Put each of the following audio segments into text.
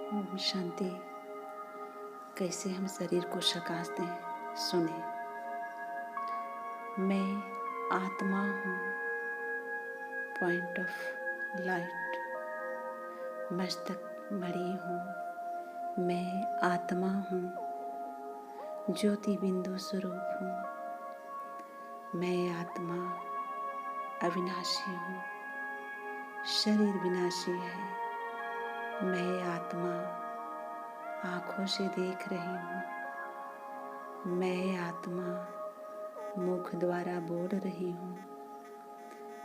ओम शांति। कैसे हम शरीर को सकाशते हैं, सुने। मैं आत्मा हूँ, पॉइंट ऑफ लाइट। मस्तक मणि हूँ। मैं आत्मा हूँ, ज्योति बिंदु स्वरूप हूँ। मैं आत्मा अविनाशी हूँ, शरीर विनाशी है। मैं आत्मा आँखों से देख रही हूँ। मैं आत्मा मुख द्वारा बोल रही हूँ।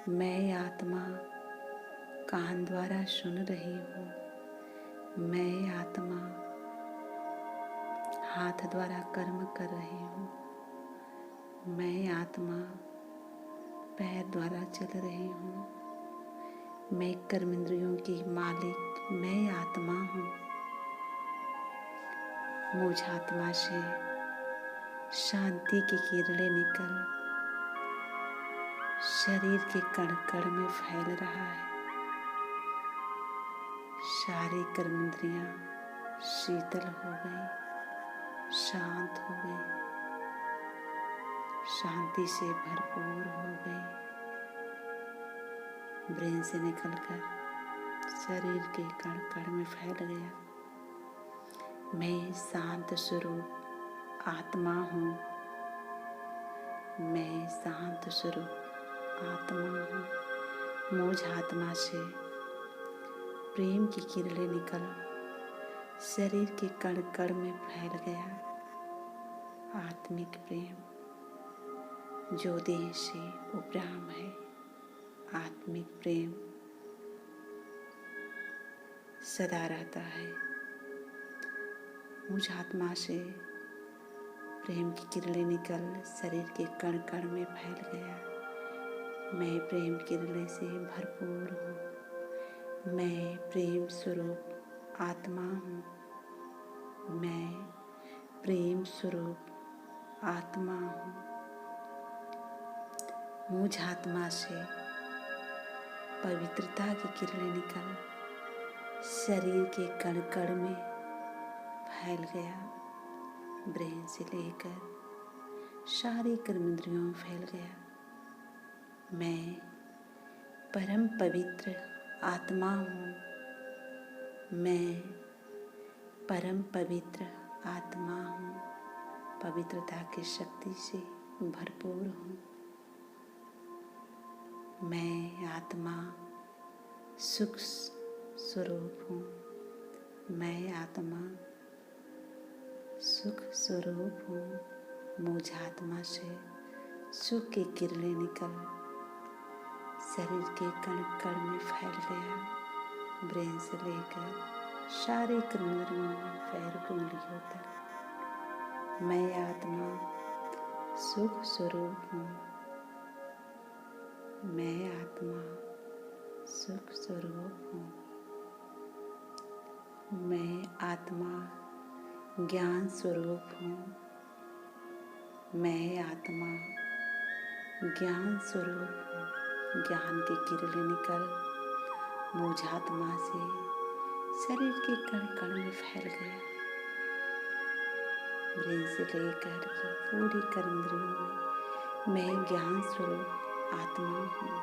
मैं आत्मा कान द्वारा सुन रही हूँ। मैं आत्मा हाथ द्वारा कर्म कर रही हूँ। मैं आत्मा पैर द्वारा चल रही हूँ। मैं कर्मेंद्रियों की मालिक, मैं आत्मा हूँ। मुझ आत्मा से शांति की किरणें निकल शरीर के कण कण में फैल रहा है। सारी कर्मेंद्रियां शीतल हो गई, शांत हो गई, शांति से भरपूर हो गई। ब्रेन से निकलकर शरीर के कण कण में फैल गया। मैं शांत स्वरूप आत्मा हूँ। मैं शांत स्वरूप आत्मा हूँ। मुझ आत्मा से प्रेम की किरणें निकल शरीर के कण कण में फैल गया। आत्मिक प्रेम जो देह से उपराम है। आत्मिक प्रेम सदा रहता है। मुझ आत्मा से प्रेम की किरणें निकल शरीर के कण कण में फैल गया। मैं प्रेम किरणें से भरपूर हूँ। मैं प्रेम स्वरूप आत्मा हूँ। मैं प्रेम स्वरूप आत्मा हूँ। मुझ आत्मा से पवित्रता की किरणें निकल शरीर के कण कण में फैल गया। ब्रेन से लेकर सारी कर्मेंद्रियों में फैल गया। मैं परम पवित्र आत्मा हूँ। मैं परम पवित्र आत्मा हूँ। पवित्रता की शक्ति से भरपूर हूँ। मैं आत्मा सुख स्वरूप हूँ। मैं आत्मा सुख स्वरूप हूँ। मुझ आत्मा से सुख की किरणें निकल शरीर के कण कण में फैल गया। ब्रेन से लेकर सारे कर्मेंद्रियों में पैर की उंगलियों तक मैं आत्मा सुख स्वरूप हूँ। मैं आत्मा सुख स्वरूप हूँ। मैं आत्मा ज्ञान स्वरूप हूँ। मैं आत्मा ज्ञान स्वरूप हूँ। ज्ञान की किरणें निकल मुझ आत्मा से शरीर के कण कण में फैल गया। ब्रेन से लेकर के पूरी कर्मेंद्रियों में मैं ज्ञान स्वरूप आत्मा हूँ।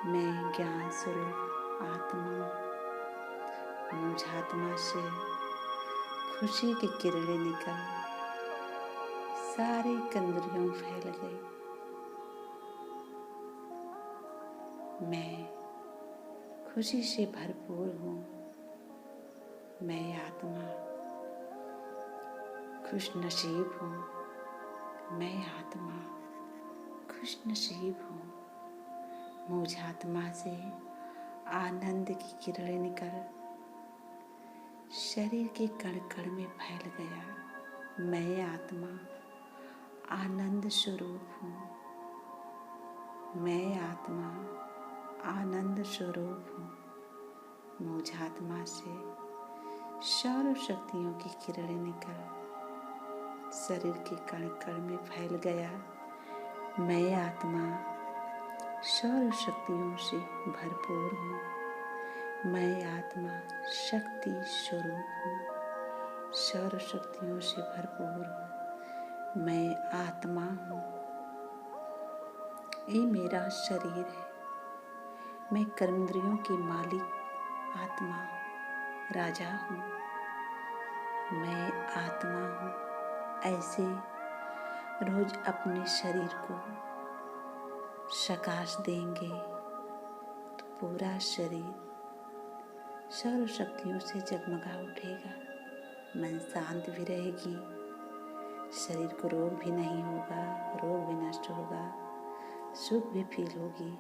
मैं ज्ञान स्वरूप आत्मा हूँ। मुझ आत्मा से खुशी की किरणें निकल सारी कर्मेंद्रियों में फैल गई। मैं खुशी से भरपूर हूँ। मैं आत्मा खुश नसीब हूँ। मैं आत्मा खुश नसीब हूँ। मुझ आत्मा से आनंद की किरणें निकल शरीर के कण कण में फैल गया। मैं आत्मा आनंद स्वरूप हूँ। मैं आत्मा आनंद स्वरूप हूँ। मुझ आत्मा से सर्व शक्तियों की किरणें निकल शरीर के कण कण में फैल गया। मैं आत्मा सर्व शक्तियों से भरपूर हूँ। मैं आत्मा शक्ति स्वरूप हूँ, सर्व शक्तियों से भरपूर हूँ। मैं आत्मा हूँ, ये मेरा शरीर है। मैं कर्मेंद्रियों की मालिक आत्मा हूँ, राजा हूँ। मैं आत्मा हूँ। ऐसे रोज अपने शरीर को प्रकाश देंगे तो पूरा शरीर सर्व शक्तियों से जगमगा उठेगा। मन शांत भी रहेगी, शरीर को रोग भी नहीं होगा, रोग भी नष्ट होगा, सुख भी फील होगी,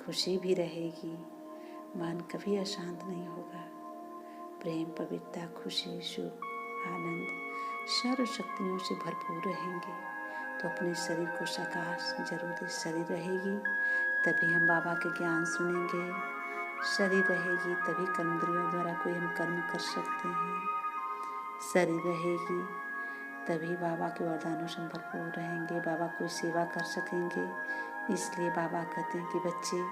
खुशी भी रहेगी, मन कभी अशांत नहीं होगा। प्रेम, पवित्रता, खुशी, सुख, आनंद सर्व शक्तियों से भरपूर रहेंगे तो अपने शरीर को प्रकाश जरूर। शरीर रहेगी तभी हम बाबा के ज्ञान सुनेंगे, शरीर रहेगी तभी कर्मेंद्रियों द्वारा कोई हम कर्म कर सकते हैं, शरीर रहेगी तभी बाबा के वरदानों से भरपूर रहेंगे, बाबा की सेवा कर सकेंगे। इसलिए बाबा कहते हैं कि बच्चे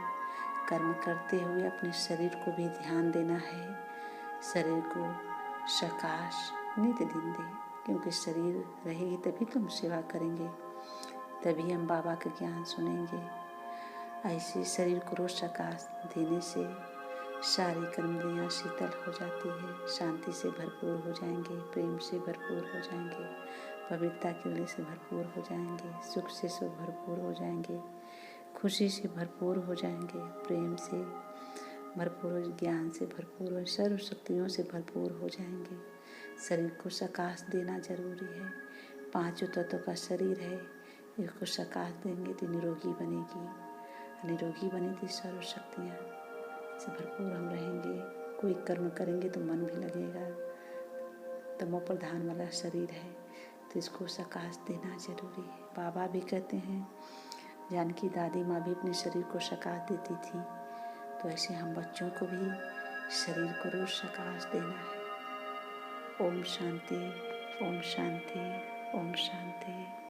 कर्म करते हुए अपने शरीर को भी ध्यान देना है, शरीर को प्रकाश नित्य दिन दे, क्योंकि शरीर रहेगी तभी तो हम सेवा करेंगे, तभी हम बाबा के ज्ञान सुनेंगे। ऐसे शरीर को रोज प्रकाश देने से सारी कर्मेंद्रियाँ शीतल हो जाती है, शांति से भरपूर हो जाएंगे, प्रेम से भरपूर हो जाएंगे, पवित्रता के वजह से भरपूर हो जाएंगे, सुख से भरपूर हो जाएंगे, खुशी से भरपूर हो जाएंगे, प्रेम से भरपूर, ज्ञान से भरपूर, सर्व शक्तियों से भरपूर हो जाएंगे। शरीर को प्रकाश देना जरूरी है। पांचों तत्वों का शरीर है, इसको प्रकाश देंगे तो निरोगी बनेगी, निरोगी बनी तो सर्व शक्तियाँ से भरपूर हम रहेंगे। कोई कर्म करेंगे तो मन भी लगेगा। तमो प्रधान वाला शरीर है तो इसको प्रकाश देना जरूरी है। बाबा भी कहते हैं, जानकी दादी माँ भी अपने शरीर को प्रकाश देती थी, तो ऐसे हम बच्चों को भी शरीर को रोज प्रकाश देना है। ओम शांति, ओम शांति, ओम शांति।